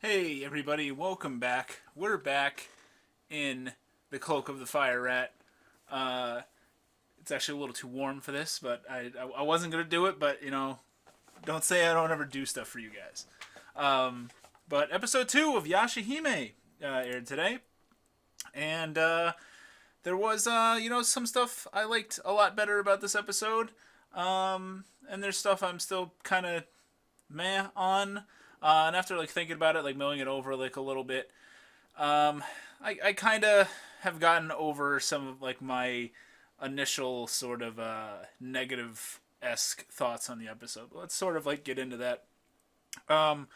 Hey everybody, welcome back. We're back in the Cloak of the Fire Rat. Uh, it's actually a little too warm for this, but I wasn't gonna do it. But don't say I don't ever do stuff for you guys. But episode 2 of Yashahime aired today, and there was some stuff I liked a lot better about this episode. And there's stuff I'm still kind of meh on. And after thinking about it, milling it over a little bit, I kind of have gotten over some of my initial sort of negative esque thoughts on the episode. Let's sort of get into that. Um,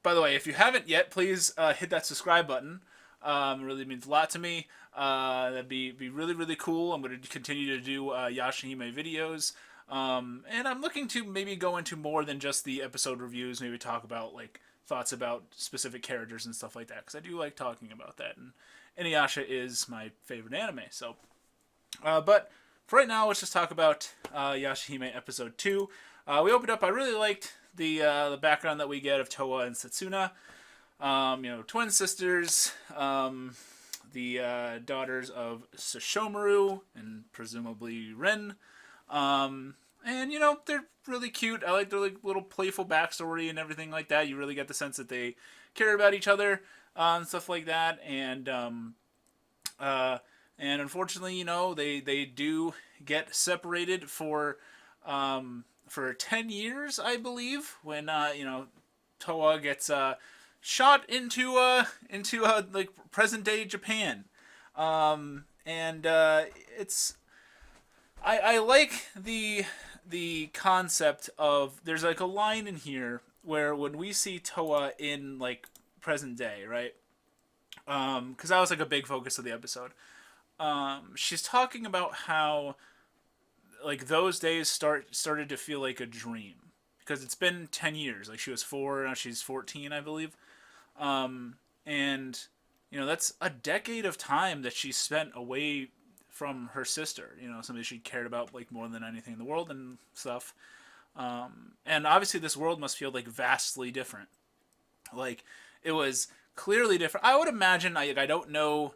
by the way, if you haven't yet, please hit that subscribe button. It really means a lot to me. That'd be really, really cool. I'm going to continue to do Yashahime videos. And I'm looking to maybe go into more than just the episode reviews, maybe talk about thoughts about specific characters and stuff like that, because I do like talking about that. And Inuyasha is my favorite anime. So, but for right now, let's just talk about Yashahime episode 2. We opened up, I really liked the background that we get of Toa and Setsuna. Twin sisters, the daughters of Sesshomaru and presumably Rin. And they're really cute. I like their little playful backstory and everything like that. You really get the sense that they care about each other and stuff like that. And unfortunately, they do get separated for 10 years, I believe, when Toa gets shot into present day Japan. And it's I like the concept of, there's a line in here where when we see Toa in present day, right? Because that was a big focus of the episode. She's talking about how those days started to feel like a dream, because it's been 10 years. She was 4, now she's 14, I believe. And that's a decade of time that she spent away from her sister, somebody she cared about more than anything in the world and stuff. And obviously this world must feel vastly different. It was clearly different. I would imagine, I don't know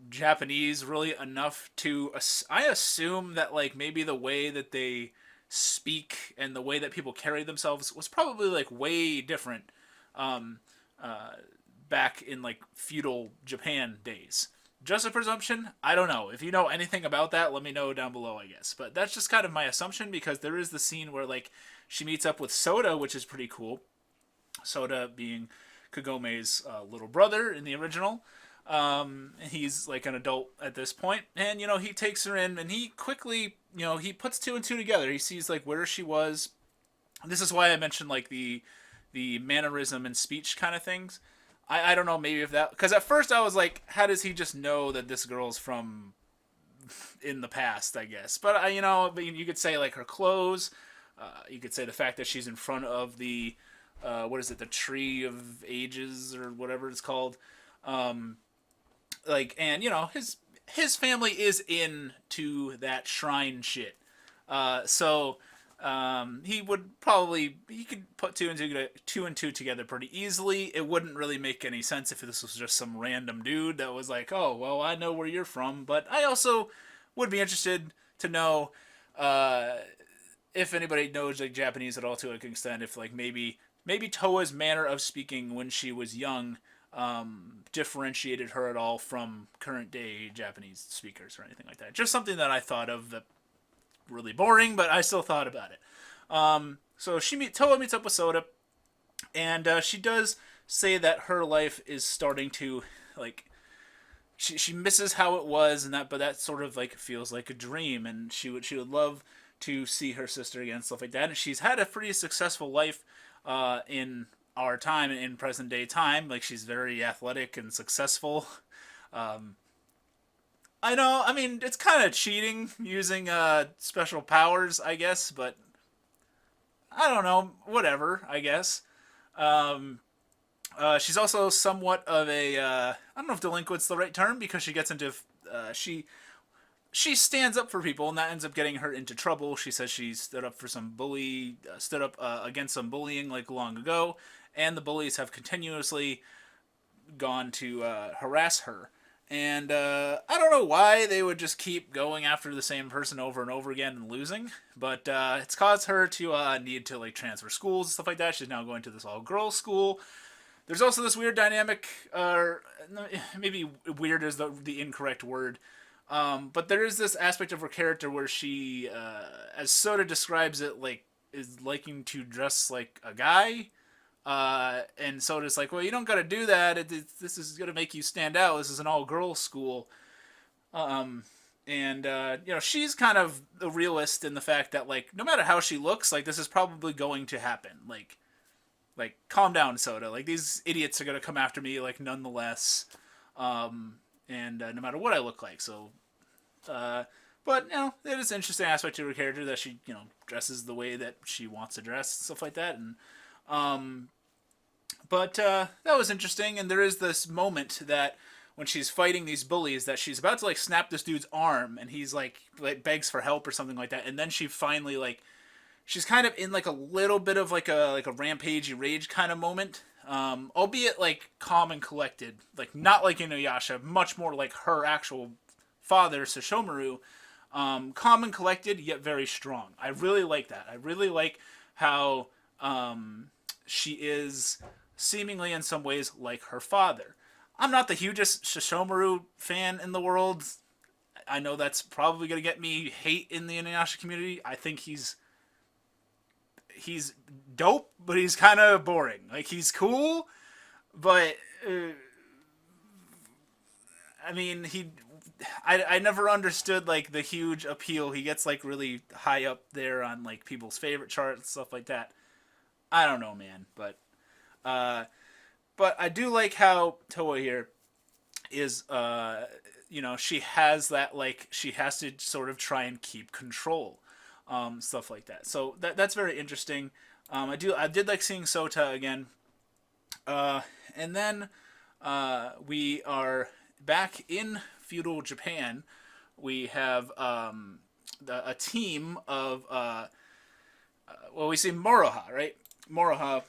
Japanese really enough to, I assume that maybe the way that they speak and the way that people carry themselves was probably way different back in feudal Japan days. Just a presumption. I don't know. If you know anything about that, let me know down below, I guess. But that's just kind of my assumption, because there is the scene where she meets up with Soda, which is pretty cool. Soda being Kagome's little brother in the original. He's an adult at this point, and he takes her in, and he quickly, he puts 2 and 2 together. He sees where she was. This is why I mentioned the mannerism and speech kind of things. I don't know, maybe if that, because at first I was how does he just know that this girl's from in the past, I guess. But you could say her clothes. You could say the fact that she's in front of the what is it, the Tree of Ages or whatever it's called. And his family is into that shrine shit. So he could put 2 and 2 together pretty easily. It wouldn't really make any sense if this was just some random dude that was oh, well, I know where you're from. But I also would be interested to know if anybody knows Japanese at all to an extent, if maybe Toa's manner of speaking when she was young differentiated her at all from current day Japanese speakers or anything like that. Just something that I thought of that really boring, but I still thought about it. So Toa meets up with Soda, and she does say that her life is starting to she misses how it was, and but that sort of feels like a dream, and she would love to see her sister again, stuff like that. And she's had a pretty successful life in our time, in present day time. She's very athletic and successful. I know, I mean, it's kind of cheating using special powers, I guess, but I don't know, whatever, I guess. She's also somewhat of a, I don't know if delinquent's the right term, because she gets into, she she stands up for people, and that ends up getting her into trouble. She says she stood up for some stood up against some bullying like long ago, and the bullies have continuously gone to harass her. And I don't know why they would just keep going after the same person over and over again and losing, but it's caused her to need to like transfer schools and stuff like that. She's now going to this all-girls school. There's also this weird dynamic, maybe weird is the incorrect word, but there is this aspect of her character where she, as Soda describes it, like is liking to dress like a guy. And Soda's like, well, you don't gotta do that. This is gonna make you stand out. This is an all-girls school. She's kind of the realist in the fact that, like, no matter how she looks, like, this is probably going to happen. Like, calm down, Soda. Like, these idiots are gonna come after me, like, nonetheless. No matter what I look like. So, but, it is an interesting aspect to her character that she, dresses the way that she wants to dress, stuff like that. And, that was interesting, and there is this moment that when she's fighting these bullies that she's about to like snap this dude's arm, and he's like begs for help or something like that, and then she finally like she's kind of in like a little bit of like a rampagey rage kind of moment, albeit like calm and collected, like not like Inuyasha, much more like her actual father Sesshomaru, calm and collected yet very strong. I really like that. I really like how she is seemingly in some ways like her father. I'm not the hugest Sesshomaru fan in the world. I know that's probably going to get me hate in the Inuyasha community. I think he's dope, but he's kind of boring. Like, he's cool, but I never understood like the huge appeal. He gets like really high up there on like people's favorite charts and stuff like that. I don't know, man, but I do like how Toa here is, she has that, like, she has to sort of try and keep control, stuff like that. So that's very interesting. I did like seeing Sota again. And then we are back in feudal Japan. We have a team of, we see Moroha, right? Moroha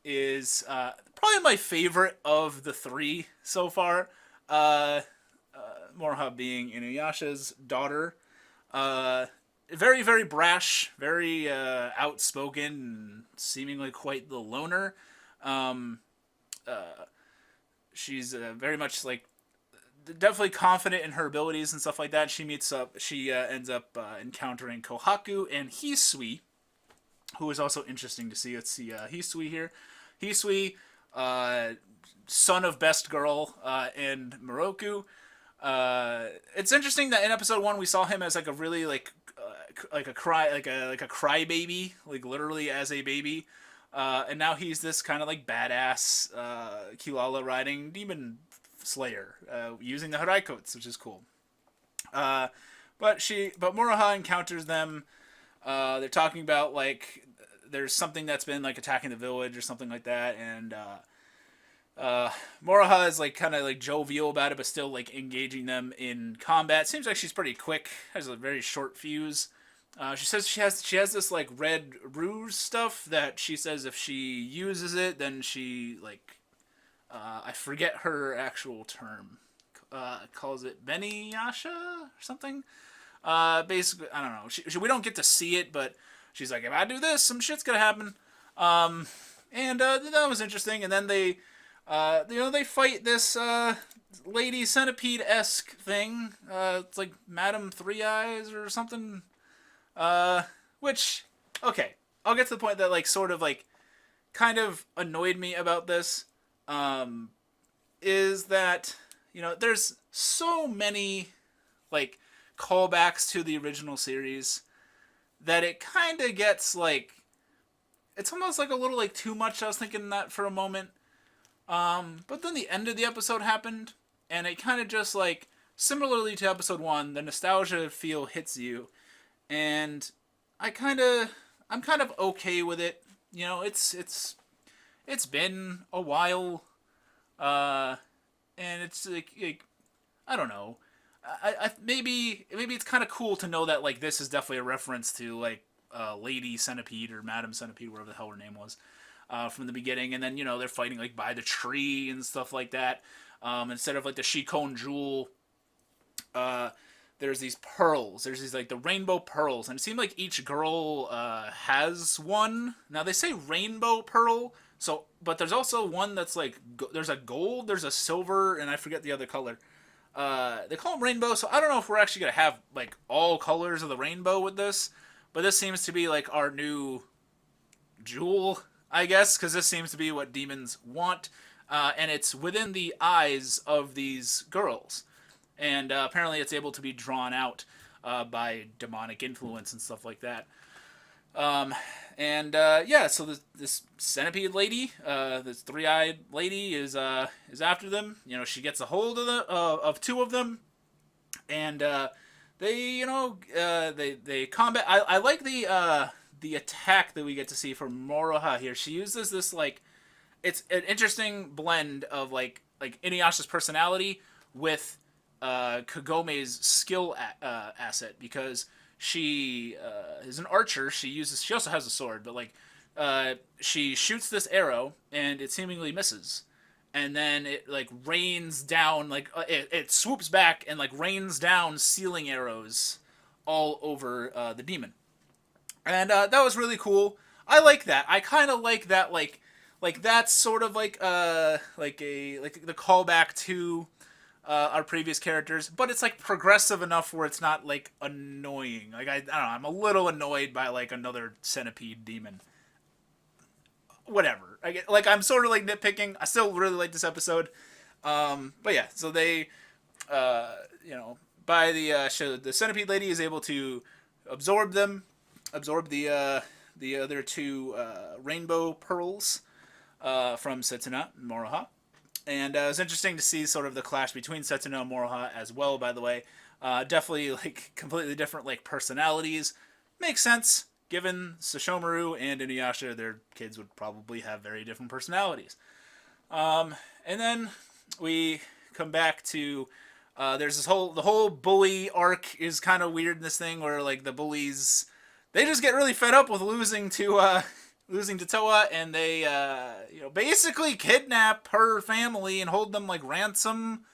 is probably my favorite of the three so far. Moroha being Inuyasha's daughter. Very, very brash, very outspoken, and seemingly quite the loner. She's very much like definitely confident in her abilities and stuff like that. She ends up encountering Kohaku and Hisui, who is also interesting to see. Let's see Hisui here. Hisui, son of best girl, and Moroku. It's interesting that in episode 1 we saw him as like a really like a crybaby, like literally as a baby, and now he's this kind of like badass Kilala riding demon slayer, using the Haraikots, which is cool. But Moroha encounters them. They're talking about like there's something that's been like attacking the village or something like that, and Moroha is like kind of like jovial about it, but still like engaging them in combat. Seems like she's pretty quick. Has a very short fuse. She says she has this like red rouge stuff that she says if she uses it, then she like I forget her actual term. Calls it Beniyasha or something. Basically, I don't know. We don't get to see it, but she's like, if I do this, some shit's gonna happen. That was interesting. And then they fight this lady centipede-esque thing. It's like Madame Three Eyes or something. Which, okay, I'll get to the point that like sort of like kind of annoyed me about this. Is that there's so many like callbacks to the original series that it kind of gets like it's almost like a little like too much. I was thinking that for a moment. But then the end of the episode happened, and it kind of just like similarly to episode 1, the nostalgia feel hits you, and I'm kind of okay with it. It's been a while, and it's like I don't know. maybe it's kind of cool to know that like this is definitely a reference to like Lady Centipede or Madam Centipede, whatever the hell her name was, from the beginning. And then they're fighting like by the tree and stuff like that. Instead of like the Shikon Jewel, there's these pearls. There's these like the rainbow pearls, and it seemed like each girl has one. Now they say rainbow pearl, so but there's also one that's like there's a gold, there's a silver, and I forget the other color. They call them rainbow, so I don't know if we're actually gonna have like all colors of the rainbow with this, but this seems to be like our new jewel, I guess, because this seems to be what demons want, and it's within the eyes of these girls, and apparently it's able to be drawn out by demonic influence and stuff like that. So this centipede lady, this three-eyed lady, is after them. She gets a hold of two of them, and they combat. I like the attack that we get to see from Moroha here. She uses this like, it's an interesting blend of like Inuyasha's personality with Kagome's skill asset, because she is an archer. She also has a sword, but like she shoots this arrow and it seemingly misses, and then it like rains down, like it swoops back and like rains down sealing arrows all over the demon, and that was really cool. I like that. I kind of like that, like that's sort of like the callback to our previous characters, but it's like progressive enough where it's not like annoying. Like I don't know, I'm a little annoyed by like another centipede demon. Whatever. I'm sort of like nitpicking. I still really like this episode. But yeah, so they, by the show, the centipede lady is able to absorb the other two rainbow pearls from Setsuna and Moroha. And it's interesting to see sort of the clash between Setsuna and Moroha as well, by the way. Definitely like completely different like personalities. Makes sense, given Sesshomaru and Inuyasha, their kids would probably have very different personalities. And then we come back to there's the whole bully arc is kind of weird in this thing, where like the bullies, they just get really fed up with losing to Toa, and they basically kidnap her family and hold them like ransom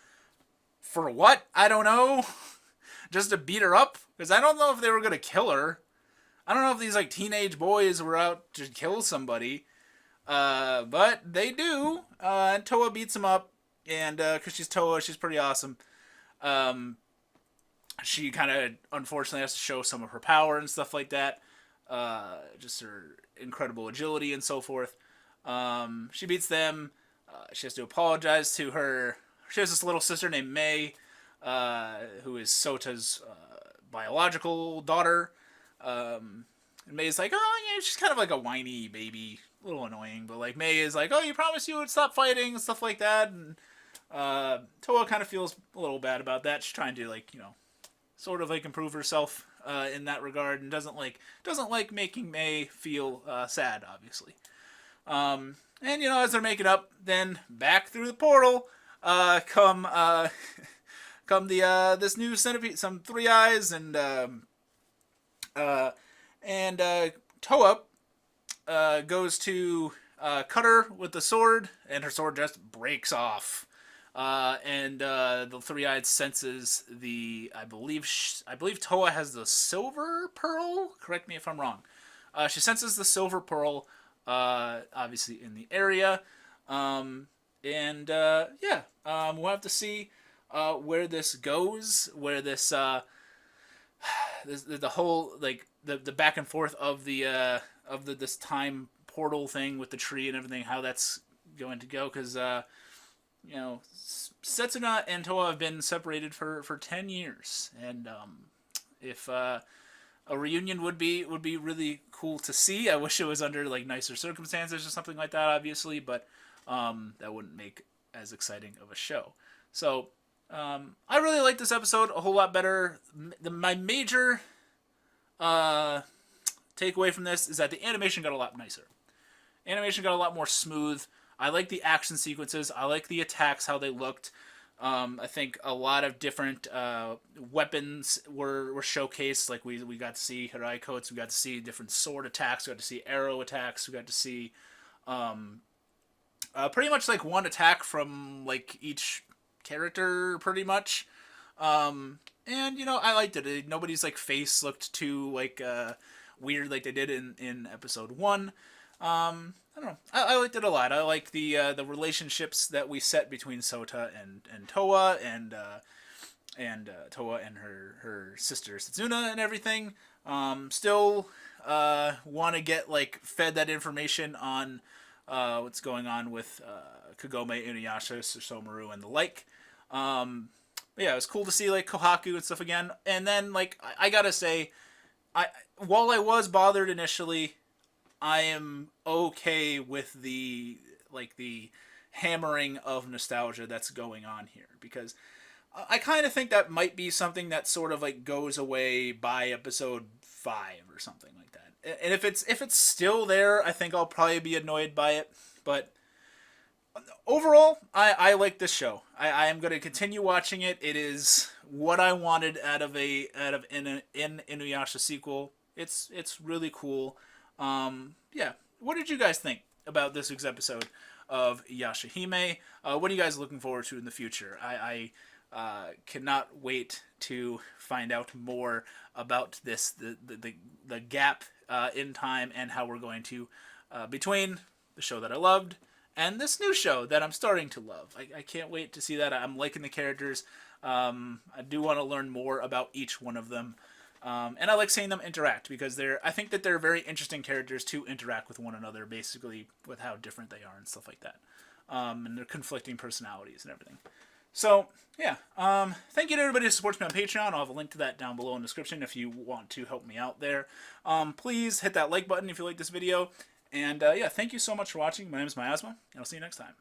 for what? I don't know. Just to beat her up, because I don't know if they were gonna kill her. I don't know if these like teenage boys were out to kill somebody, but they do. And Toa beats them up, and because she's Toa, she's pretty awesome. She kind of unfortunately has to show some of her power and stuff like that. Just her incredible agility and so forth. She beats them. She has to apologize to her. She has this little sister named Mei, who is Sota's biological daughter. And Mei's like, oh yeah, she's kind of like a whiny baby, a little annoying. But like Mei is like, oh, you promised you would stop fighting and stuff like that. And Toa kind of feels a little bad about that. She's trying to like sort of like improve herself in that regard, and doesn't like making Mei feel sad, obviously. And as they're making up, then back through the portal come this new centipede, some three eyes, and Toa goes to cut her with the sword, and her sword just breaks off. And the three-eyed senses I believe Toa has the silver pearl. Correct me if I'm wrong. She senses the silver pearl, obviously in the area. We'll have to see where this goes, where this the whole like the back and forth of this time portal thing with the tree and everything, how that's going to go, because Setsuna and Toa have been separated for 10 years, and if a reunion would be really cool to see. I wish it was under like nicer circumstances or something like that, obviously, but that wouldn't make as exciting of a show. So I really like this episode a whole lot better. My major takeaway from this is that the animation got a lot nicer. Animation got a lot more smooth. I like the action sequences. I like the attacks, how they looked. I think a lot of different weapons were showcased. Like we got to see Hirai coats, we got to see different sword attacks, we got to see arrow attacks, we got to see pretty much like one attack from like each character, pretty much. And I liked it. Nobody's like face looked too like weird like they did in episode one. I don't know. I liked it a lot. I like the relationships that we set between Sota and Toa and Toa and her sister Setsuna and everything. Still want to get like fed that information on what's going on with Kagome, Inuyasha, Susomaru, and the like. Yeah, it was cool to see like Kohaku and stuff again. And then like I gotta say, while I was bothered initially, I am okay with the hammering of nostalgia that's going on here, because I kind of think that might be something that sort of like goes away by episode 5 or something like that. And if it's still there, I think I'll probably be annoyed by it. But overall, I like this show. I am going to continue watching it. It is what I wanted out of an Inuyasha sequel. It's really cool. Yeah. What did you guys think about this week's episode of Yashahime? What are you guys looking forward to in the future? I cannot wait to find out more about this, the gap in time, and how we're going to, between the show that I loved and this new show that I'm starting to love. I can't wait to see that. I'm liking the characters. I do want to learn more about each one of them. And I like seeing them interact, because I think that they're very interesting characters to interact with one another, basically, with how different they are and stuff like that. And their conflicting personalities and everything. So, yeah. Thank you to everybody who supports me on Patreon. I'll have a link to that down below in the description if you want to help me out there. Please hit that like button if you like this video. And, yeah, thank you so much for watching. My name is Miasma, and I'll see you next time.